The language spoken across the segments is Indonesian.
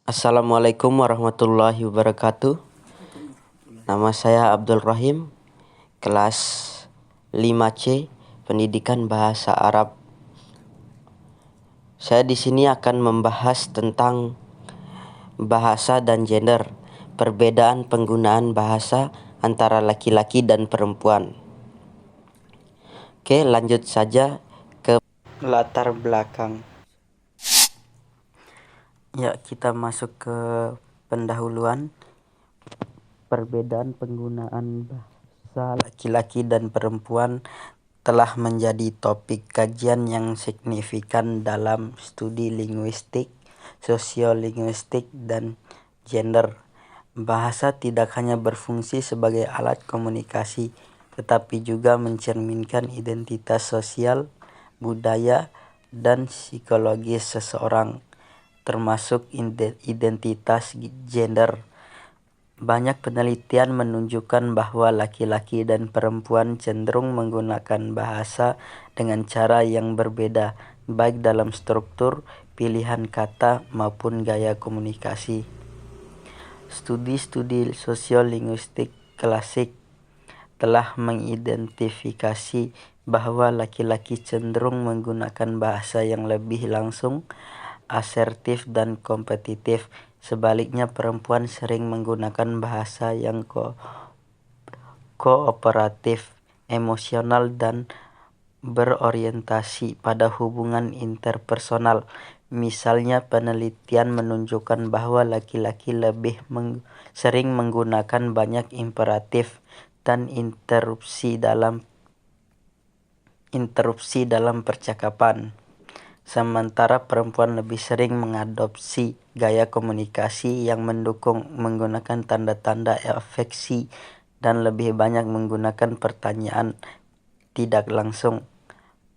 Assalamualaikum warahmatullahi wabarakatuh. Nama saya Abdul Rahim, kelas 5C, Pendidikan Bahasa Arab. Saya di sini akan membahas tentang bahasa dan gender, perbedaan penggunaan bahasa antara laki-laki dan perempuan. Oke, lanjut saja ke latar belakang. Ya, kita masuk ke pendahuluan. Perbedaan penggunaan bahasa laki-laki dan perempuan telah menjadi topik kajian yang signifikan dalam studi linguistik, sosiolinguistik, dan gender. Bahasa tidak hanya berfungsi sebagai alat komunikasi, tetapi juga mencerminkan identitas sosial, budaya, dan psikologis seseorang, termasuk identitas gender. Banyak penelitian menunjukkan bahwa laki-laki dan perempuan cenderung menggunakan bahasa dengan cara yang berbeda, baik dalam struktur, pilihan kata, maupun gaya komunikasi. Studi-studi sosiolinguistik klasik telah mengidentifikasi bahwa laki-laki cenderung menggunakan bahasa yang lebih langsung, asertif, dan kompetitif. Sebaliknya, perempuan sering menggunakan bahasa yang kooperatif, emosional, dan berorientasi pada hubungan interpersonal. Misalnya, penelitian menunjukkan bahwa laki-laki lebih sering menggunakan banyak imperatif dan interupsi dalam percakapan, sementara perempuan lebih sering mengadopsi gaya komunikasi yang mendukung, menggunakan tanda-tanda afeksi, dan lebih banyak menggunakan pertanyaan tidak langsung.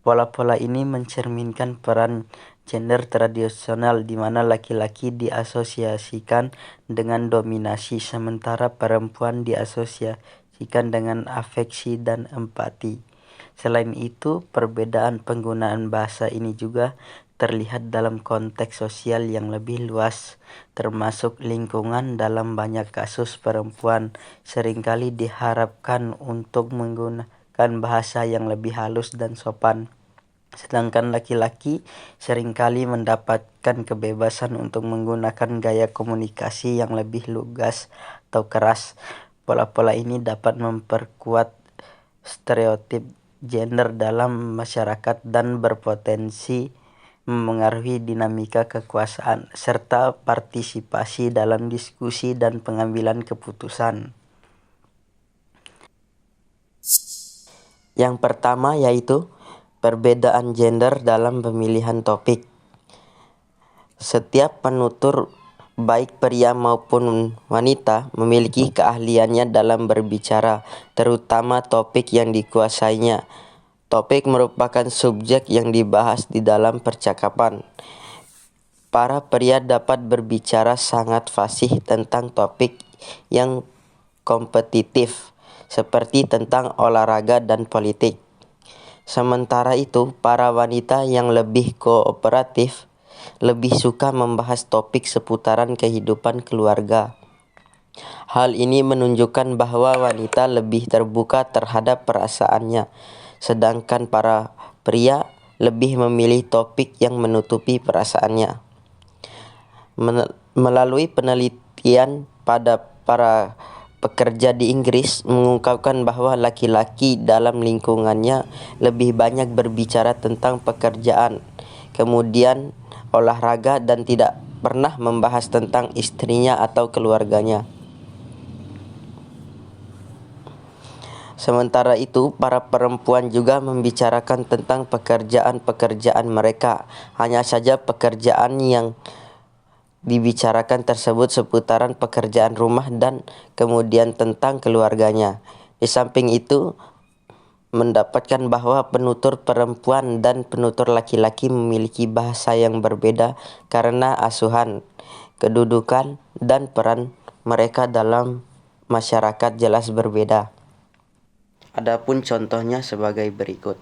Pola-pola ini mencerminkan peran gender tradisional di mana laki-laki diasosiasikan dengan dominasi, sementara perempuan diasosiasikan dengan afeksi dan empati. Selain itu, perbedaan penggunaan bahasa ini juga terlihat dalam konteks sosial yang lebih luas, termasuk lingkungan. Dalam banyak kasus, perempuan seringkali diharapkan untuk menggunakan bahasa yang lebih halus dan sopan, sedangkan laki-laki seringkali mendapatkan kebebasan untuk menggunakan gaya komunikasi yang lebih lugas atau keras. Pola-pola ini dapat memperkuat stereotip gender dalam masyarakat dan berpotensi memengaruhi dinamika kekuasaan serta partisipasi dalam diskusi dan pengambilan keputusan. Yang pertama yaitu perbedaan gender dalam pemilihan topik. Setiap penutur, baik pria maupun wanita, memiliki keahliannya dalam berbicara, terutama topik yang dikuasainya. Topik merupakan subjek yang dibahas di dalam percakapan. Para pria dapat berbicara sangat fasih tentang topik yang kompetitif, seperti tentang olahraga dan politik. Sementara itu, para wanita yang lebih kooperatif lebih suka membahas topik seputaran kehidupan keluarga. Hal ini menunjukkan bahwa wanita lebih terbuka terhadap perasaannya, sedangkan para pria lebih memilih topik yang menutupi perasaannya. Melalui penelitian pada para pekerja di Inggris mengungkapkan bahwa laki-laki dalam lingkungannya lebih banyak berbicara tentang pekerjaan, kemudian olahraga, dan tidak pernah membahas tentang istrinya atau keluarganya. Sementara itu, para perempuan juga membicarakan tentang pekerjaan-pekerjaan mereka. Hanya saja pekerjaan yang dibicarakan tersebut seputaran pekerjaan rumah dan kemudian tentang keluarganya. Di samping itu, mendapatkan bahwa penutur perempuan dan penutur laki-laki memiliki bahasa yang berbeda karena asuhan, kedudukan, dan peran mereka dalam masyarakat jelas berbeda. Adapun contohnya sebagai berikut.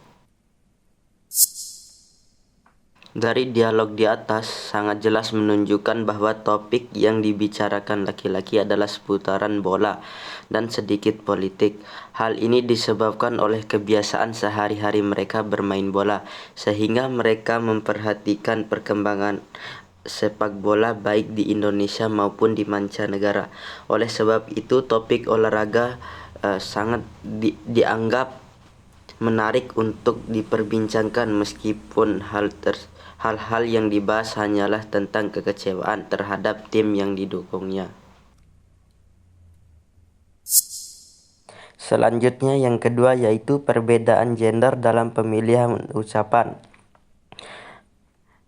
Dari dialog di atas sangat jelas menunjukkan bahwa topik yang dibicarakan laki-laki adalah seputaran bola dan sedikit politik. Hal ini disebabkan oleh kebiasaan sehari-hari mereka bermain bola, sehingga mereka memperhatikan perkembangan sepak bola baik di Indonesia maupun di mancanegara. Oleh sebab itu, topik olahraga sangat dianggap menarik untuk diperbincangkan meskipun hal-hal yang dibahas hanyalah tentang kekecewaan terhadap tim yang didukungnya. Selanjutnya yang kedua yaitu perbedaan gender dalam pemilihan ucapan.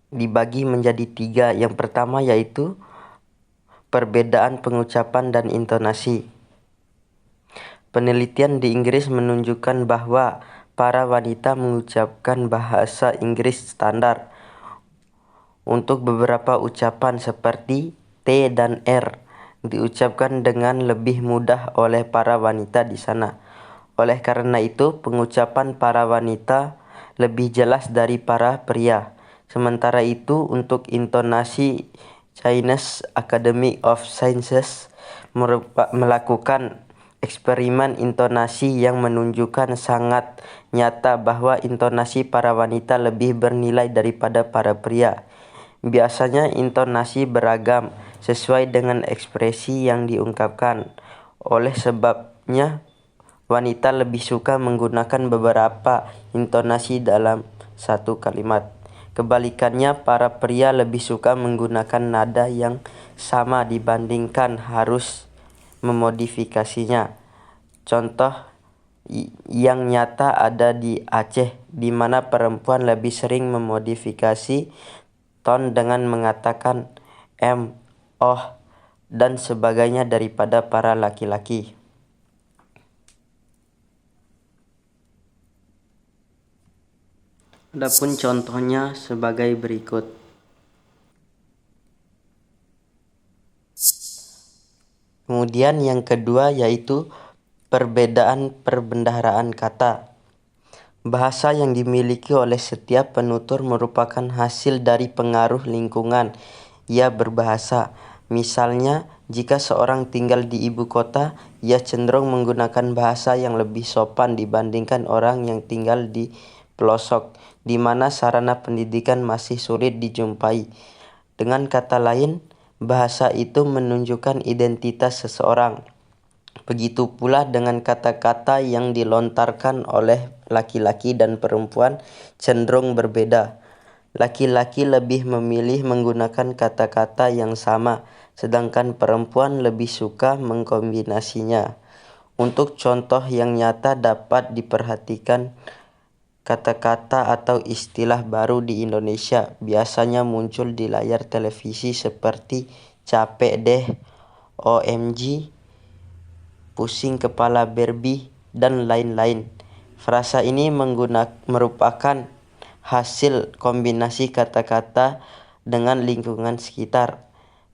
Dibagi menjadi 3. Yang pertama yaitu perbedaan pengucapan dan intonasi. Penelitian di Inggris menunjukkan bahwa para wanita mengucapkan bahasa Inggris standar untuk beberapa ucapan seperti T dan R diucapkan dengan lebih mudah oleh para wanita di sana. Oleh karena itu, pengucapan para wanita lebih jelas dari para pria. Sementara itu, untuk intonasi, Chinese Academy of Sciences melakukan eksperimen intonasi yang menunjukkan sangat nyata bahwa intonasi para wanita lebih bernilai daripada para pria. Biasanya intonasi beragam sesuai dengan ekspresi yang diungkapkan. Oleh sebabnya, wanita lebih suka menggunakan beberapa intonasi dalam satu kalimat. Kebalikannya, para pria lebih suka menggunakan nada yang sama dibandingkan harus memodifikasinya. Contoh yang nyata ada di Aceh, di mana perempuan lebih sering memodifikasi ton dengan mengatakan M, oh, dan sebagainya daripada para laki-laki. Adapun contohnya sebagai berikut. Kemudian yang kedua yaitu perbedaan perbendaharaan kata. Bahasa yang dimiliki oleh setiap penutur merupakan hasil dari pengaruh lingkungan ia berbahasa. Misalnya, jika seorang tinggal di ibu kota, ia cenderung menggunakan bahasa yang lebih sopan dibandingkan orang yang tinggal di pelosok, di mana sarana pendidikan masih sulit dijumpai. Dengan kata lain, bahasa itu menunjukkan identitas seseorang. Begitu pula dengan kata-kata yang dilontarkan oleh laki-laki dan perempuan cenderung berbeda. Laki-laki lebih memilih menggunakan kata-kata yang sama, sedangkan perempuan lebih suka mengkombinasinya. Untuk contoh yang nyata dapat diperhatikan kata-kata atau istilah baru di Indonesia biasanya muncul di layar televisi seperti capek deh, OMG, pusing kepala Barbie, dan lain-lain. Frasa ini merupakan hasil kombinasi kata-kata dengan lingkungan sekitar.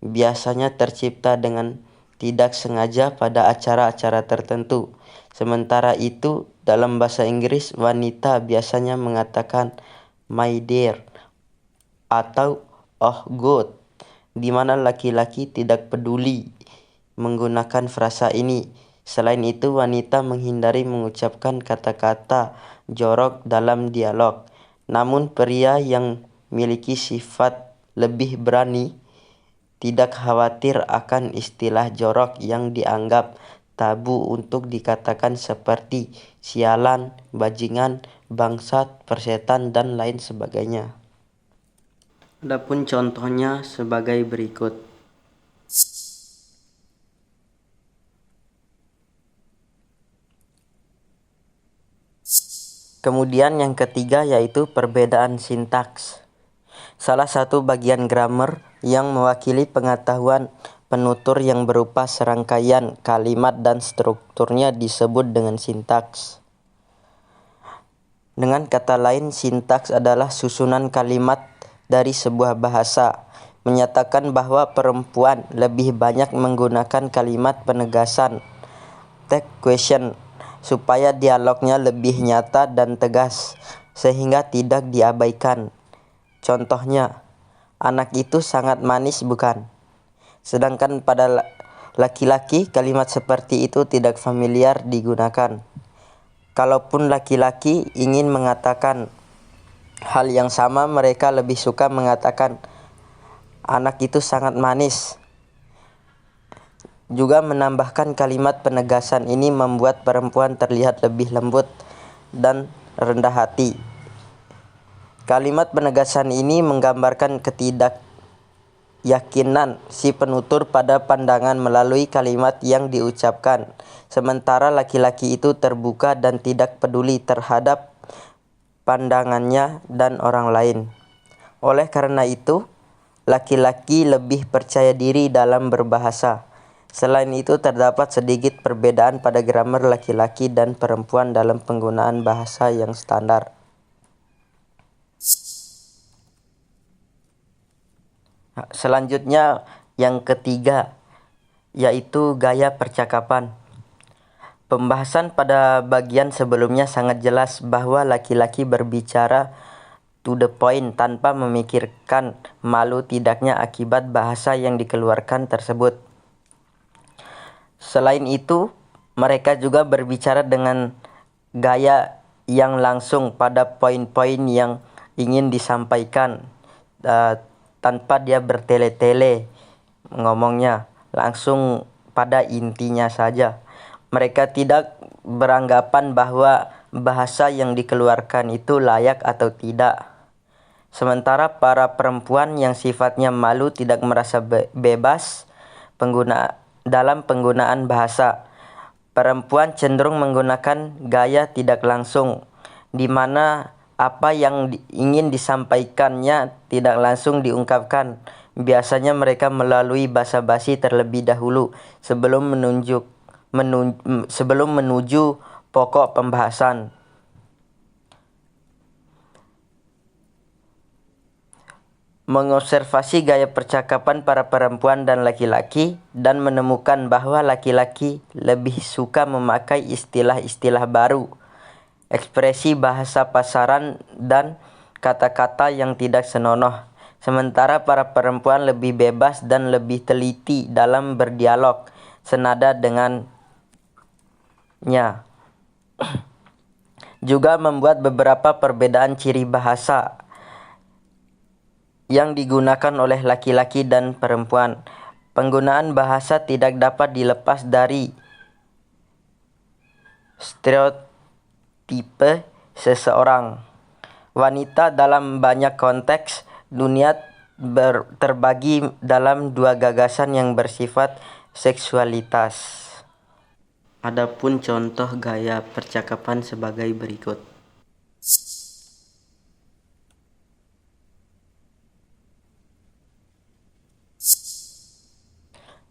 Biasanya tercipta dengan tidak sengaja pada acara-acara tertentu. Sementara itu, dalam bahasa Inggris, wanita biasanya mengatakan my dear atau oh good, di mana laki-laki tidak peduli menggunakan frasa ini. Selain itu, wanita menghindari mengucapkan kata-kata jorok dalam dialog. Namun pria yang memiliki sifat lebih berani tidak khawatir akan istilah jorok yang dianggap tabu untuk dikatakan seperti sialan, bajingan, bangsat, persetan, dan lain sebagainya. Adapun contohnya sebagai berikut. Kemudian yang ketiga yaitu perbedaan sintaks. Salah satu bagian grammar yang mewakili pengetahuan penutur yang berupa serangkaian kalimat dan strukturnya disebut dengan sintaks. Dengan kata lain, sintaks adalah susunan kalimat dari sebuah bahasa, menyatakan bahwa perempuan lebih banyak menggunakan kalimat penegasan, take question, supaya dialognya lebih nyata dan tegas, sehingga tidak diabaikan. Contohnya, anak itu sangat manis bukan? Sedangkan pada laki-laki kalimat seperti itu tidak familiar digunakan. Kalaupun laki-laki ingin mengatakan hal yang sama, mereka lebih suka mengatakan anak itu sangat manis. Juga menambahkan kalimat penegasan ini membuat perempuan terlihat lebih lembut dan rendah hati. Kalimat penegasan ini menggambarkan ketidakyakinan si penutur pada pandangan melalui kalimat yang diucapkan, sementara laki-laki itu terbuka dan tidak peduli terhadap pandangannya dan orang lain. Oleh karena itu, laki-laki lebih percaya diri dalam berbahasa. Selain itu, terdapat sedikit perbedaan pada grammar laki-laki dan perempuan dalam penggunaan bahasa yang standar. Selanjutnya, yang ketiga, yaitu gaya percakapan. Pembahasan pada bagian sebelumnya sangat jelas bahwa laki-laki berbicara to the point tanpa memikirkan malu tidaknya akibat bahasa yang dikeluarkan tersebut. Selain itu, mereka juga berbicara dengan gaya yang langsung pada poin-poin yang ingin disampaikan, tanpa dia bertele-tele ngomongnya, langsung pada intinya saja. Mereka tidak beranggapan bahwa bahasa yang dikeluarkan itu layak atau tidak. Sementara para perempuan yang sifatnya malu tidak merasa bebas dalam penggunaan bahasa. Perempuan cenderung menggunakan gaya tidak langsung, di mana apa yang ingin disampaikannya tidak langsung diungkapkan. Biasanya mereka melalui basa-basi terlebih dahulu sebelum menuju pokok pembahasan. Mengobservasi gaya percakapan para perempuan dan laki-laki dan menemukan bahwa laki-laki lebih suka memakai istilah-istilah baru, ekspresi bahasa pasaran dan kata-kata yang tidak senonoh, sementara para perempuan lebih bebas dan lebih teliti dalam berdialog senada dengannya. Juga membuat beberapa perbedaan ciri bahasa yang digunakan oleh laki-laki dan perempuan. Penggunaan bahasa tidak dapat dilepas dari stereotipe seseorang. Wanita dalam banyak konteks dunia terbagi dalam dua gagasan yang bersifat seksualitas. Adapun contoh gaya percakapan sebagai berikut.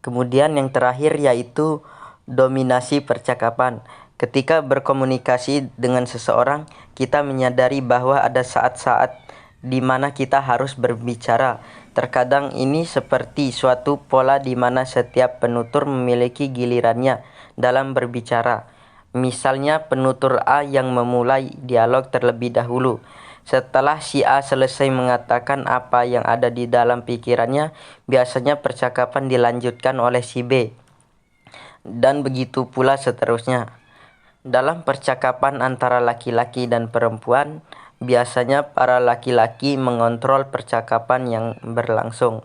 Kemudian yang terakhir yaitu dominasi percakapan. Ketika berkomunikasi dengan seseorang, kita menyadari bahwa ada saat-saat di mana kita harus berbicara. Terkadang ini seperti suatu pola di mana setiap penutur memiliki gilirannya dalam berbicara. Misalnya penutur A yang memulai dialog terlebih dahulu. Setelah si A selesai mengatakan apa yang ada di dalam pikirannya, biasanya percakapan dilanjutkan oleh si B. Dan begitu pula seterusnya. Dalam percakapan antara laki-laki dan perempuan, biasanya para laki-laki mengontrol percakapan yang berlangsung.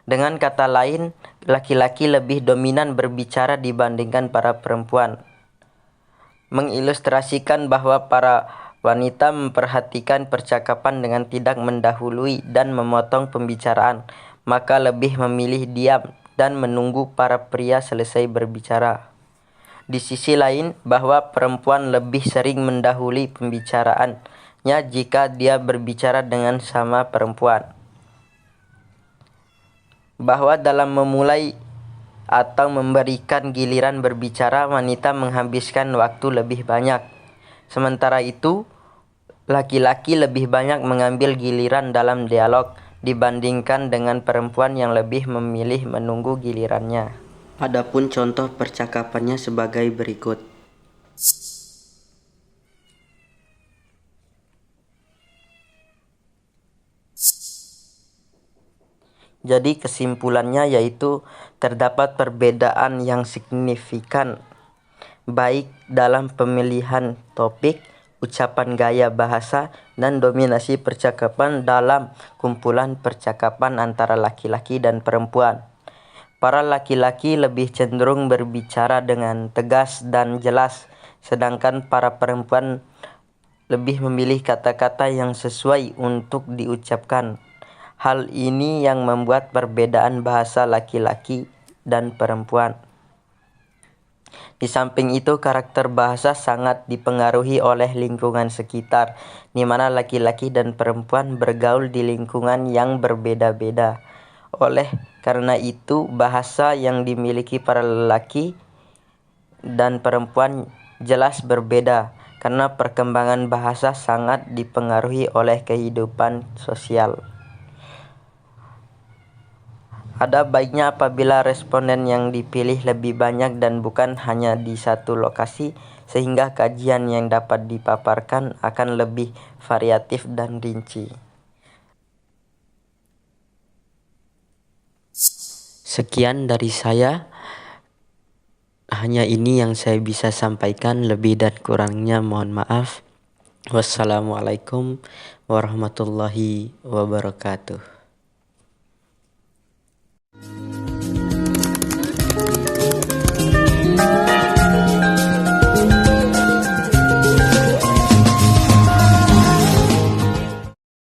Dengan kata lain, laki-laki lebih dominan berbicara dibandingkan para perempuan. Mengilustrasikan bahwa para wanita memperhatikan percakapan dengan tidak mendahului dan memotong pembicaraan, maka lebih memilih diam dan menunggu para pria selesai berbicara. Di sisi lain, bahwa perempuan lebih sering mendahului pembicaraannya jika dia berbicara dengan sama perempuan. Bahwa dalam memulai atau memberikan giliran berbicara, wanita menghabiskan waktu lebih banyak. Sementara itu, laki-laki lebih banyak mengambil giliran dalam dialog dibandingkan dengan perempuan yang lebih memilih menunggu gilirannya. Adapun contoh percakapannya sebagai berikut. Jadi kesimpulannya yaitu terdapat perbedaan yang signifikan baik dalam pemilihan topik, ucapan gaya bahasa, dan dominasi percakapan dalam kumpulan percakapan antara laki-laki dan perempuan. Para laki-laki lebih cenderung berbicara dengan tegas dan jelas, sedangkan para perempuan lebih memilih kata-kata yang sesuai untuk diucapkan. Hal ini yang membuat perbedaan bahasa laki-laki dan perempuan. Di samping itu, karakter bahasa sangat dipengaruhi oleh lingkungan sekitar, di mana laki-laki dan perempuan bergaul di lingkungan yang berbeda-beda. Oleh karena itu, bahasa yang dimiliki para lelaki dan perempuan jelas berbeda, karena perkembangan bahasa sangat dipengaruhi oleh kehidupan sosial. Ada baiknya apabila responden yang dipilih lebih banyak dan bukan hanya di satu lokasi, sehingga kajian yang dapat dipaparkan akan lebih variatif dan rinci. Sekian dari saya. Hanya ini yang saya bisa sampaikan, lebih dan kurangnya mohon maaf. Wassalamualaikum warahmatullahi wabarakatuh.